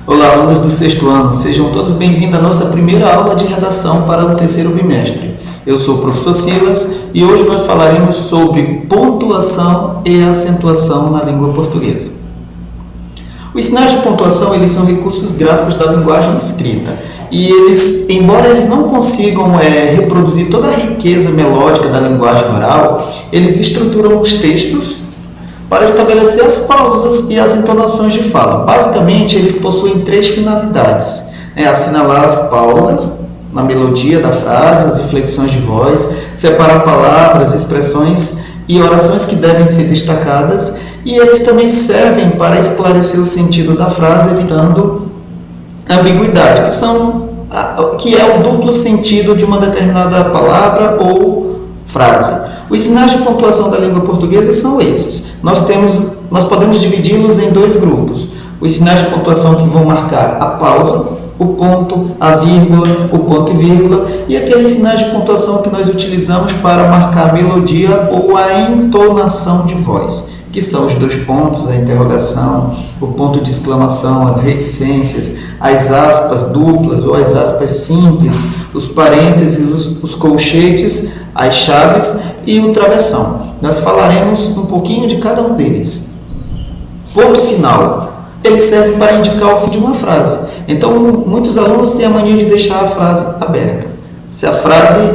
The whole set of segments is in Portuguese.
Olá, alunos do sexto ano, sejam todos bem-vindos à nossa primeira aula de redação para o terceiro bimestre. Eu sou o professor Silas e hoje nós falaremos sobre pontuação e acentuação na língua portuguesa. Os sinais de pontuação eles são recursos gráficos da linguagem escrita e eles, embora eles não consigam reproduzir toda a riqueza melódica da linguagem oral, eles estruturam os textos para estabelecer as pausas e as entonações de fala. Basicamente, eles possuem três finalidades: assinalar as pausas na melodia da frase, as inflexões de voz, separar palavras, expressões e orações que devem ser destacadas, e eles também servem para esclarecer o sentido da frase, evitando ambiguidade, que é o duplo sentido de uma determinada palavra ou frase. Os sinais de pontuação da língua portuguesa são esses. Nós podemos dividi-los em dois grupos: os sinais de pontuação que vão marcar a pausa, o ponto, a vírgula, o ponto e vírgula, e aqueles sinais de pontuação que nós utilizamos para marcar a melodia ou a entonação de voz, que são os dois pontos, a interrogação, o ponto de exclamação, as reticências, as aspas duplas ou as aspas simples, os parênteses, os colchetes, as chaves e o travessão. Nós falaremos um pouquinho de cada um deles. Ponto final. Ele serve para indicar o fim de uma frase. Então, muitos alunos têm a mania de deixar a frase aberta. Se a frase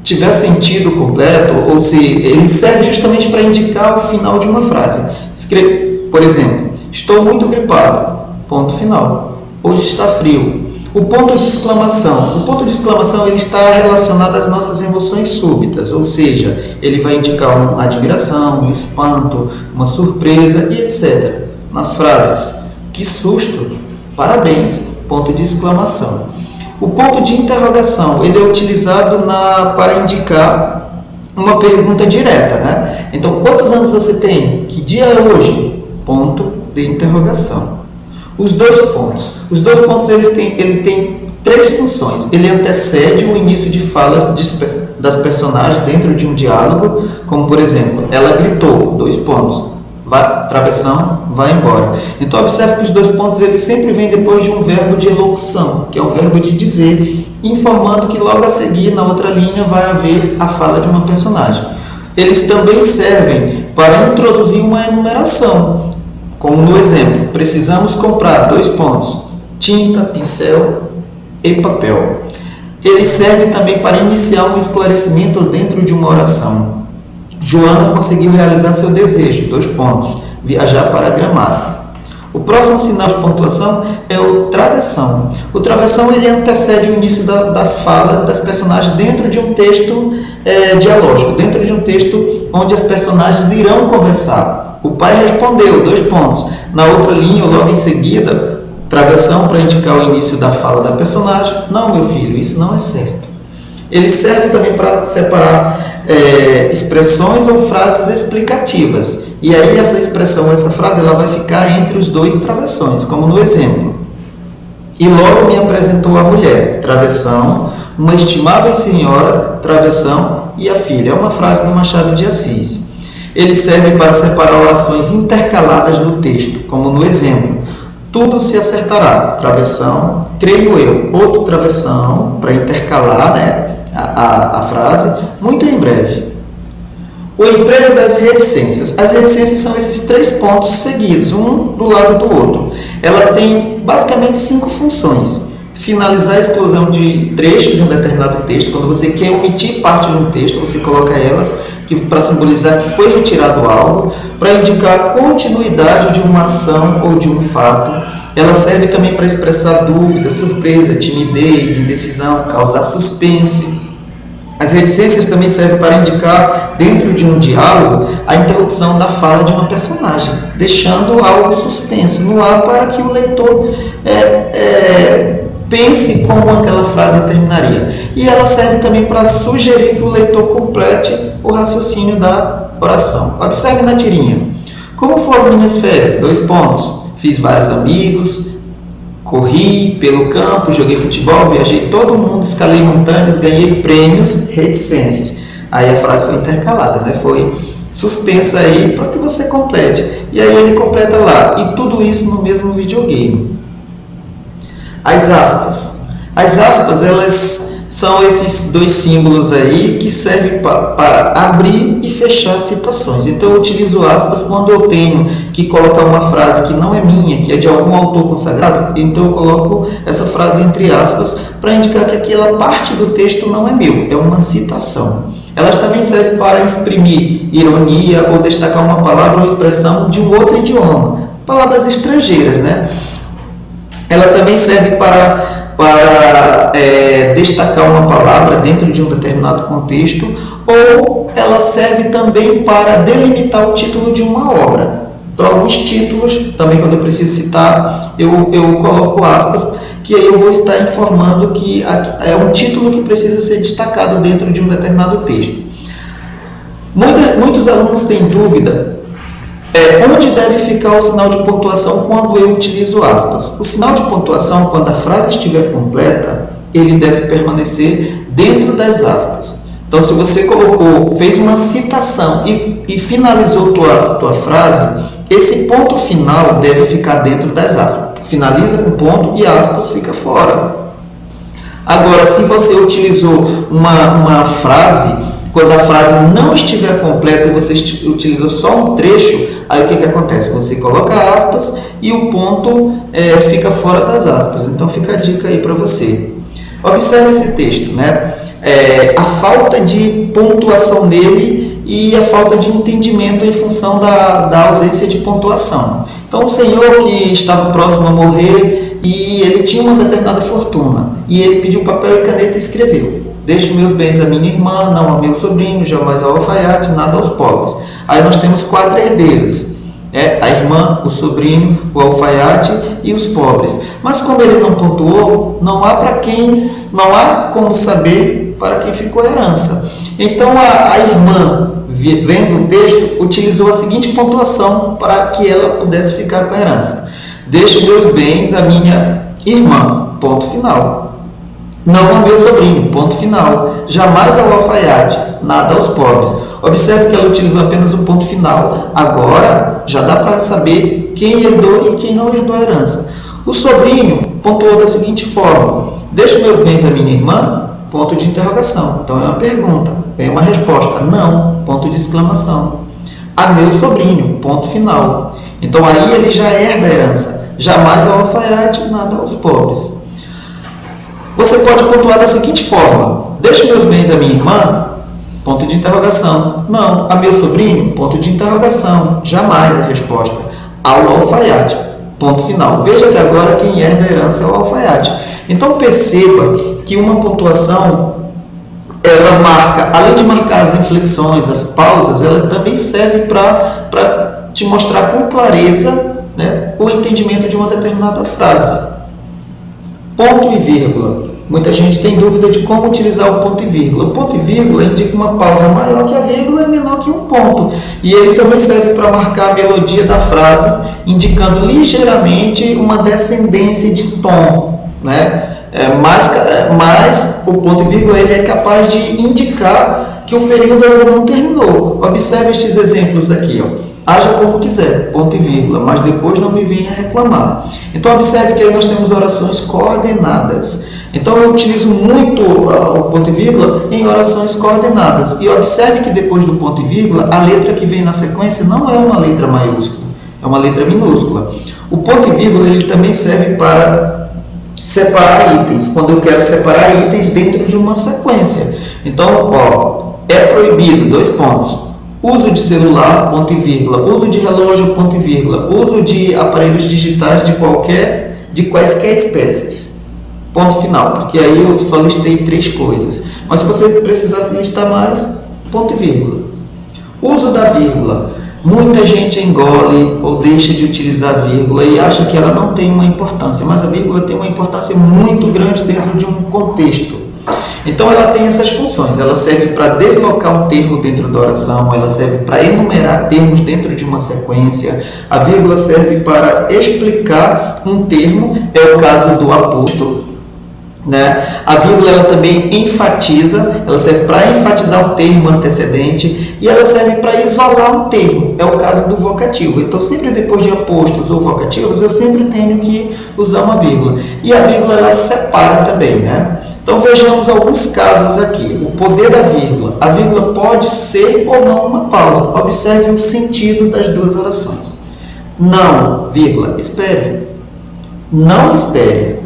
tiver sentido completo, ou se ele serve justamente para indicar o final de uma frase. Por exemplo, estou muito gripado, ponto final. Hoje está frio. O ponto de exclamação. O ponto de exclamação ele está relacionado às nossas emoções súbitas, ou seja, ele vai indicar uma admiração, um espanto, uma surpresa e etc. Nas frases, que susto, parabéns, ponto de exclamação. O ponto de interrogação, ele é utilizado para indicar uma pergunta direta, né? Então, quantos anos você tem? Que dia é hoje? Ponto de interrogação. Os dois pontos ele tem três funções. Ele antecede o início de fala das personagens dentro de um diálogo, como por exemplo, ela gritou, dois pontos. Travessão, vai embora. Então observe que os dois pontos eles sempre vêm depois de um verbo de elocução, que é um verbo de dizer, informando que logo a seguir, na outra linha, vai haver a fala de uma personagem. Eles também servem para introduzir uma enumeração, como no exemplo, precisamos comprar, dois pontos, tinta, pincel e papel. Ele serve também para iniciar um esclarecimento dentro de uma oração. Joana conseguiu realizar seu desejo, dois pontos, viajar para Gramado. O próximo sinal de pontuação é o travessão. O travessão ele antecede o início das falas das personagens dentro de um texto dialógico, dentro de um texto onde as personagens irão conversar. O pai respondeu, dois pontos. Na outra linha, logo em seguida, travessão para indicar o início da fala da personagem. Não, meu filho, isso não é certo. Ele serve também para separar expressões ou frases explicativas. E aí essa expressão, essa frase, ela vai ficar entre os dois travessões, como no exemplo. E logo me apresentou a mulher, travessão, uma estimável senhora, travessão, e a filha. É uma frase do Machado de Assis. Ele serve para separar orações intercaladas no texto, como no exemplo. Tudo se acertará, travessão, creio eu. Outro travessão, para intercalar, a frase, muito em breve. O emprego das reticências. As reticências são esses três pontos seguidos, um do lado do outro. Ela tem basicamente 5 funções. Sinalizar a exclusão de trechos de um determinado texto. Quando você quer omitir parte de um texto, você coloca elas para simbolizar que foi retirado algo, para indicar a continuidade de uma ação ou de um fato. Ela serve também para expressar dúvida, surpresa, timidez, indecisão, causar suspense. As reticências também servem para indicar, dentro de um diálogo, a interrupção da fala de uma personagem, deixando algo suspenso no ar para que o leitor pense como aquela frase terminaria. E ela serve também para sugerir que o leitor complete o raciocínio da oração. Observe na tirinha. Como foram minhas férias? 2 pontos. Fiz vários amigos, corri pelo campo, joguei futebol, viajei todo mundo, escalei montanhas, ganhei prêmios, reticências. Aí a frase foi intercalada, foi suspensa aí para que você complete. E aí ele completa lá. E tudo isso no mesmo videogame. As aspas. As aspas, elas são esses dois símbolos aí que servem para abrir e fechar citações. Então eu utilizo aspas quando eu tenho que colocar uma frase que não é minha, que é de algum autor consagrado, então eu coloco essa frase entre aspas para indicar que aquela parte do texto não é meu, é uma citação. Elas também servem para exprimir ironia ou destacar uma palavra ou expressão de um outro idioma, palavras estrangeiras, né? Ela também serve para destacar uma palavra dentro de um determinado contexto, ou ela serve também para delimitar o título de uma obra. Para alguns títulos, também quando eu preciso citar, eu coloco aspas, que aí eu vou estar informando que é um título que precisa ser destacado dentro de um determinado texto. Muitos alunos têm dúvida onde deve ficar o sinal de pontuação quando eu utilizo aspas. O sinal de pontuação, quando a frase estiver completa, ele deve permanecer dentro das aspas. Então, se você fez uma citação e finalizou tua frase, esse ponto final deve ficar dentro das aspas. Finaliza com ponto e aspas fica fora. Agora, se você utilizou uma frase, quando a frase não estiver completa e você utilizou só um trecho, aí o que acontece? Você coloca aspas e o ponto fica fora das aspas. Então fica a dica aí para você. Observe esse texto, né? A falta de pontuação nele e a falta de entendimento em função da ausência de pontuação. Então o senhor que estava próximo a morrer e ele tinha uma determinada fortuna e ele pediu papel e caneta e escreveu: deixe meus bens à minha irmã, não ao meu sobrinho, jamais ao alfaiate, nada aos pobres. Aí nós temos 4 herdeiros, a irmã, o sobrinho, o alfaiate e os pobres. Mas como ele não pontuou, não há como saber para quem ficou a herança. Então a irmã, vendo o texto, utilizou a seguinte pontuação para que ela pudesse ficar com a herança: deixe meus bens à minha irmã, ponto final. Não ao meu sobrinho, ponto final. Jamais ao alfaiate, nada aos pobres. Observe que ela utilizou apenas o ponto final. Agora, já dá para saber quem herdou e quem não herdou a herança. O sobrinho pontuou da seguinte forma: deixe meus bens à minha irmã, ponto de interrogação. Então é uma pergunta, vem uma resposta: não, ponto de exclamação. A meu sobrinho, ponto final. Então aí ele já herda a herança. Jamais ao alfaiate, nada aos pobres. Você pode pontuar da seguinte forma: deixe meus bens à minha irmã, ponto de interrogação. Não, a meu sobrinho, ponto de interrogação. Jamais a resposta. Ao alfaiate, ponto final. Veja que agora quem herda a herança é o alfaiate. Então perceba que uma pontuação, ela marca, além de marcar as inflexões, as pausas, ela também serve para te mostrar com clareza, né, o entendimento de uma determinada frase. Ponto e vírgula. Muita gente tem dúvida de como utilizar o ponto e vírgula. O ponto e vírgula indica uma pausa maior que a vírgula e menor que um ponto. E ele também serve para marcar a melodia da frase, indicando ligeiramente uma descendência de tom, né? Mas o ponto e vírgula ele é capaz de indicar que o período ainda não terminou. Observe estes exemplos aqui, ó. Haja como quiser, ponto e vírgula, mas depois não me venha reclamar. Então observe que aí nós temos orações coordenadas. Então eu utilizo muito o ponto e vírgula em orações coordenadas. E observe que depois do ponto e vírgula, a letra que vem na sequência não é uma letra maiúscula, é uma letra minúscula. O ponto e vírgula ele também serve para separar itens, quando eu quero separar itens dentro de uma sequência. Então, é proibido, 2 pontos. Uso de celular, ponto e vírgula. Uso de relógio, ponto e vírgula. Uso de aparelhos digitais de quaisquer espécies. Ponto final, porque aí eu só listei 3 coisas. Mas se você precisasse listar mais, ponto e vírgula. Uso da vírgula. Muita gente engole ou deixa de utilizar a vírgula e acha que ela não tem uma importância, mas a vírgula tem uma importância muito grande dentro de um contexto. Então ela tem essas funções, ela serve para deslocar um termo dentro da oração, ela serve para enumerar termos dentro de uma sequência, a vírgula serve para explicar um termo, é o caso do aposto. né? A vírgula ela também enfatiza, ela serve para enfatizar o termo antecedente e ela serve para isolar um termo, é o caso do vocativo. Então, sempre depois de apostos ou vocativos, eu sempre tenho que usar uma vírgula. E a vírgula ela separa também, né? Então, vejamos alguns casos aqui. O poder da vírgula. A vírgula pode ser ou não uma pausa. Observe o sentido das duas orações. Não, vírgula, espere. Não espere.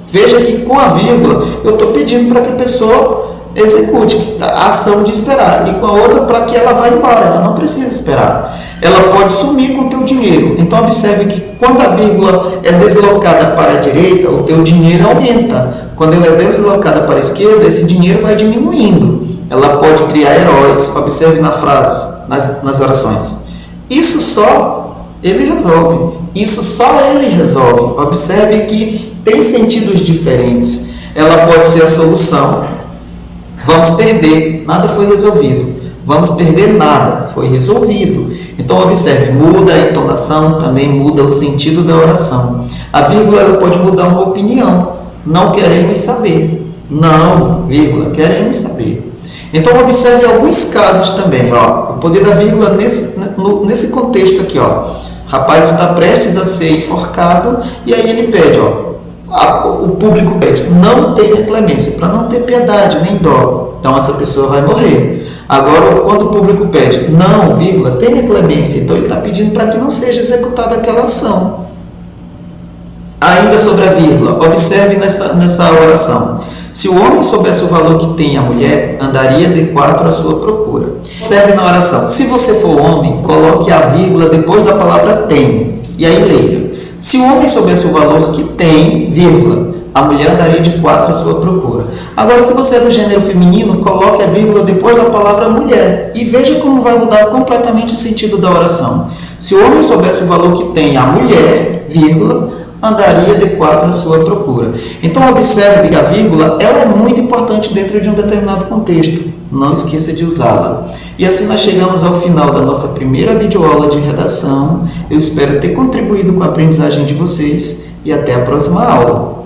Veja que com a vírgula eu estou pedindo para que a pessoa execute a ação de esperar, e com a outra para que ela vá embora, ela não precisa esperar. Ela pode sumir com o teu dinheiro. Então observe que quando a vírgula é deslocada para a direita, o teu dinheiro aumenta. Quando ela é deslocada para a esquerda, esse dinheiro vai diminuindo. Ela pode criar heróis. Observe na frase, nas orações. Isso só ele resolve. Isso só ele resolve. Observe que tem sentidos diferentes. Ela pode ser a solução. Vamos perder, nada foi resolvido. Vamos perder nada, foi resolvido. Então observe, muda a entonação, também muda o sentido da oração. A vírgula ela pode mudar uma opinião. Não queremos saber. Não, vírgula, queremos saber. Então observe alguns casos também. Ó, o poder da vírgula nesse contexto aqui. Ó. Rapaz está prestes a ser enforcado e aí ele pede, ó, o público pede, não tenha clemência, para não ter piedade nem dó. Então essa pessoa vai morrer. Agora, quando o público pede, não, vírgula, tenha clemência, então ele está pedindo para que não seja executada aquela ação. Ainda sobre a vírgula, observe nessa oração. Se o homem soubesse o valor que tem a mulher, andaria de 4 à sua procura. Observe na oração. Se você for homem, coloque a vírgula depois da palavra tem. E aí leia. Se o homem soubesse o valor que tem, vírgula, a mulher andaria de 4 à sua procura. Agora, se você é do gênero feminino, coloque a vírgula depois da palavra mulher. E veja como vai mudar completamente o sentido da oração. Se o homem soubesse o valor que tem a mulher, vírgula, andaria de 4 à sua procura. Então, observe que a vírgula ela é muito importante dentro de um determinado contexto. Não esqueça de usá-la. E assim nós chegamos ao final da nossa primeira videoaula de redação. Eu espero ter contribuído com a aprendizagem de vocês e até a próxima aula.